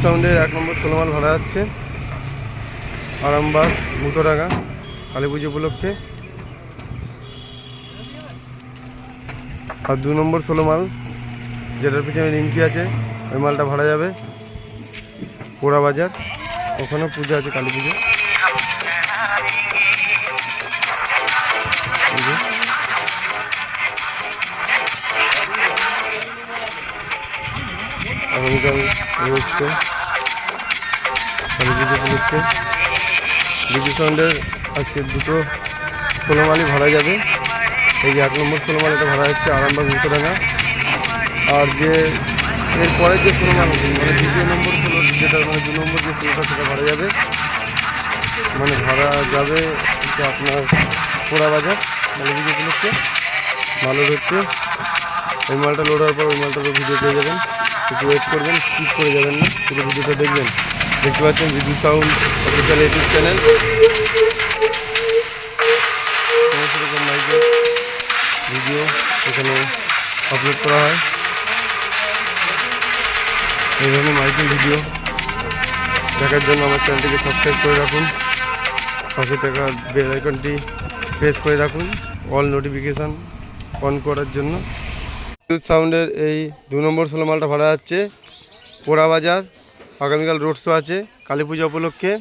সাউন্ডের 1 নম্বর 16 মাল ভাড়া যাচ্ছে আরামবাগ মুতোডাঙ্গা কালী পুজো উপলক্ষে। আর 2 নম্বর 16 মাল যেটার পিছনে নিমকি আছে ওই মালটা ভাড়া যাবে পোড়া বাজার, ওখানেও পুজো আছে কালী পুজো। আগামীকাল রয়েছে কালী পুজো উপলক্ষে। বিজু সাউন্ডের আজকে 2টো 16 মালই ভাড়া যাবে। এই যে 1 নম্বর 16 মাল এটা ভাড়া হচ্ছে আরামবাগ মুতোডাঙ্গা। আর যে এরপরের যে 16 মাল মানে 2 নম্বর 16 যেটা মানে 2 নম্বর যে 16টা সেটা ভাড়া যাবে, মানে ভাড়া যাবে হচ্ছে আপনার পোড়া বাজার কালী পুজো উপলক্ষে। মালের হচ্ছে ওই মালটা লোড হওয়ার পর ওই মালটারও ভিডিও পেয়ে যাবেন, একটু ওয়েট করবেন, স্কিপ করে যাবেন না, পুরো ভিডিওটা দেখবেন। দেখতে পাচ্ছেন Biju sound official YouTube channel. সমস্ত রকম মাইকের ভিডিও এখানে আপলোড করা হয়। এই ধরনের মাইকের ভিডিও দেখার জন্য আমার চ্যানেলটিকে সাবস্ক্রাইব করে রাখুন, পাশে থাকা বেল আইকনটি প্রেস করে রাখুন অল নোটিফিকেশান অন করার জন্য। বিজু সাউন্ডের এই 2 নম্বর 16 মালটা ভাড়া যাচ্ছে পোড়া বাজার। আগামীকাল রোড শো আছে কালী পূজা উপলক্ষে।